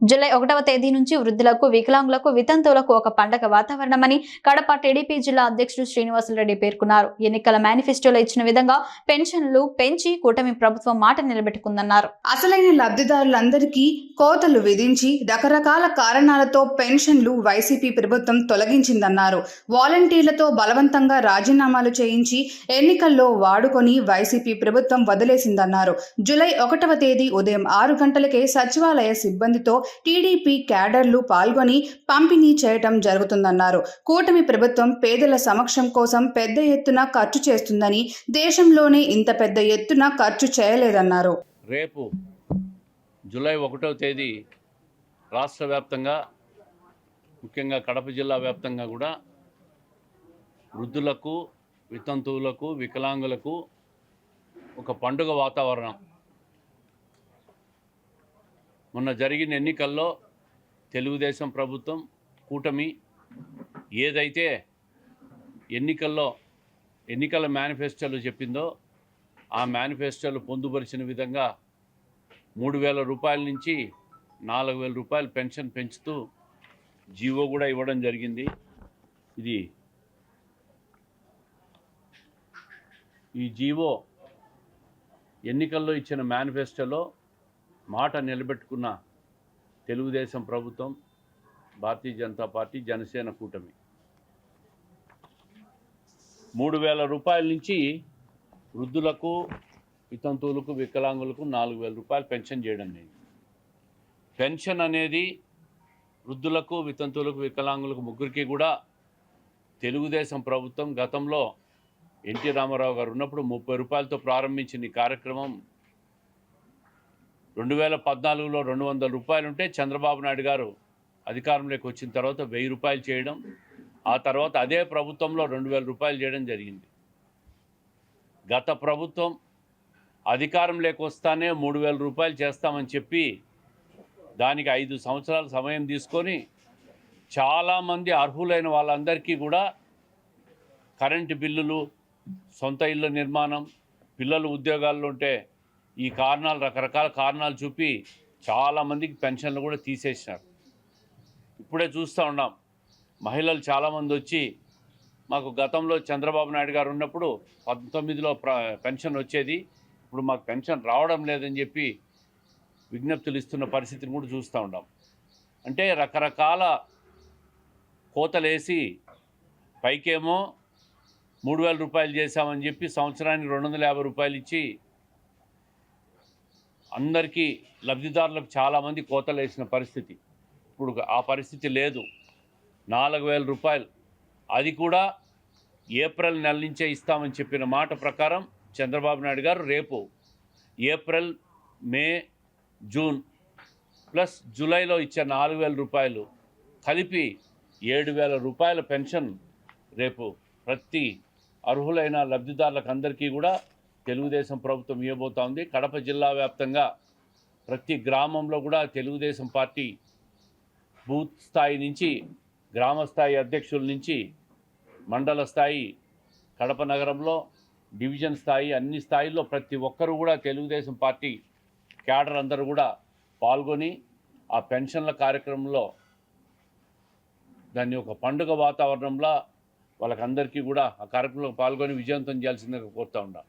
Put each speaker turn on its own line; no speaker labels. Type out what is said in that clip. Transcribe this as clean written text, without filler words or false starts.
July 1వ తేదీ నుంచి వృద్ధులకు, వికలాంగులకు, వితంతువులకు ఒక పండగ వాతావరణమని కడప టీడీపీ జిల్లా అధ్యక్షుడు శ్రీనివాసులరెడ్డి పేర్కొన్నారు. ఎన్నికల మేనిఫెస్టోలో ఇచ్చిన విధంగా పెన్షన్లు పెంచి కూటమి ప్రభుత్వం మాట నిలబెట్టుకుందన్నారు.
అసలైన లబ్ధిదారులందరికీ కోతలు విధించి రకరకాల కారణాలతో పెన్షన్లు వైసీపీ ప్రభుత్వం తొలగించిందన్నారు. వాలంటీర్లతో బలవంతంగా రాజీనామాలు చేయించి ఎన్నికల్లో వాడుకొని వైసీపీ ప్రభుత్వం వదిలేసిందన్నారు. జూలై 1వ తేదీ ఉదయం 6 గంటలకే సచివాలయ సిబ్బందితో టీడీపీ క్యాడర్లు పాల్గొని పంపిణీ చేయటం జరుగుతుందన్నారు. కూటమి ప్రభుత్వం పేదల సమక్షం కోసం పెద్ద ఎత్తున ఖర్చు చేస్తుందని, దేశంలోనే ఇంత పెద్ద ఎత్తున ఖర్చు చేయలేదన్నారు.
రేపు జూలై 1వ తేదీ రాష్ట్ర వ్యాప్తంగా, ముఖ్యంగా కడప జిల్లా వ్యాప్తంగా కూడా వృద్ధులకు, వితంతువులకు, వికలాంగులకు ఒక పండుగ వాతావరణం. మొన్న జరిగిన ఎన్నికల్లో తెలుగుదేశం ప్రభుత్వం, కూటమి ఏదైతే ఎన్నికల మేనిఫెస్టోలు చెప్పిందో ఆ మేనిఫెస్టోలు పొందుపరిచిన విధంగా 3,000 రూపాయల నుంచి 4,000 రూపాయలు పెన్షన్ పెంచుతూ జీవో కూడా ఇవ్వడం జరిగింది. ఈ జీవో ఎన్నికల్లో ఇచ్చిన మేనిఫెస్టోలో మాట నిలబెట్టుకున్న తెలుగుదేశం ప్రభుత్వం, భారతీయ జనతా పార్టీ, జనసేన కూటమి 3,000 రూపాయల నుంచి వృద్ధులకు, వితంతువులకు, వికలాంగులకు 4,000 రూపాయలు పెన్షన్ చేయడం లేదు. పెన్షన్ అనేది వృద్ధులకు, వితంతువులకు, వికలాంగులకు ముగ్గురికి కూడా తెలుగుదేశం ప్రభుత్వం గతంలో ఎన్టీ రామారావు గారు ఉన్నప్పుడు 30 రూపాయలతో ప్రారంభించిన ఈ కార్యక్రమం 2014లో 200 రూపాయలు ఉంటే చంద్రబాబు నాయుడు గారు అధికారంలోకి వచ్చిన తర్వాత 1000 రూపాయలు చేయడం, ఆ తర్వాత అదే ప్రభుత్వంలో 2,000 రూపాయలు చేయడం జరిగింది. గత ప్రభుత్వం అధికారంలోకి వస్తానే 3,000 రూపాయలు చేస్తామని చెప్పి దానికి 5 సంవత్సరాల సమయం తీసుకొని చాలామంది అర్హులైన వాళ్ళందరికీ కూడా కరెంటు బిల్లులు, సొంత ఇళ్ళ నిర్మాణం, పిల్లలు ఉద్యోగాల్లో ఉంటే ఈ కారణాలు, రకరకాల కారణాలు చూపి చాలామందికి పెన్షన్లు కూడా తీసేసినారు. ఇప్పుడే చూస్తూ ఉన్నాం, మహిళలు చాలామంది వచ్చి మాకు గతంలో చంద్రబాబు నాయుడు గారు ఉన్నప్పుడు 19లో పెన్షన్ వచ్చేది, ఇప్పుడు మాకు పెన్షన్ రావడం లేదని చెప్పి విజ్ఞప్తులు ఇస్తున్న పరిస్థితిని కూడా చూస్తూ ఉన్నాం. అంటే రకరకాల కోతలేసి పైకేమో 3,000 రూపాయలు చేశామని చెప్పి సంవత్సరానికి 250 రూపాయలు ఇచ్చి అందరికీ లబ్ధిదారులకు చాలామంది కోతలు వేసిన పరిస్థితి. ఇప్పుడు ఆ పరిస్థితి లేదు. 4,000 రూపాయలు, అది కూడా ఏప్రిల్ నెల నుంచే ఇస్తామని చెప్పిన మాట ప్రకారం చంద్రబాబు నాయుడు గారు రేపు ఏప్రిల్, మే, జూన్ ప్లస్ జూలైలో ఇచ్చే 4,000 రూపాయలు కలిపి 7,000 రూపాయల పెన్షన్ రేపు ప్రతి అర్హులైన లబ్ధిదారులకు అందరికీ కూడా తెలుగుదేశం ప్రభుత్వం ఇవ్వబోతా ఉంది. కడప జిల్లా వ్యాప్తంగా ప్రతి గ్రామంలో కూడా తెలుగుదేశం పార్టీ బూత్ స్థాయి నుంచి, గ్రామ స్థాయి అధ్యక్షుల నుంచి, మండల స్థాయి, కడప నగరంలో డివిజన్ స్థాయి, అన్ని స్థాయిల్లో ప్రతి ఒక్కరూ కూడా తెలుగుదేశం పార్టీ క్యాడర్ అందరూ కూడా పాల్గొని ఆ పెన్షన్ల కార్యక్రమంలో దాన్ని ఒక పండుగ వాతావరణంలో వాళ్ళకందరికీ కూడా ఆ కార్యక్రమంలో పాల్గొని విజయవంతం చేయాల్సిందిగా కోరుతూ ఉన్నాం.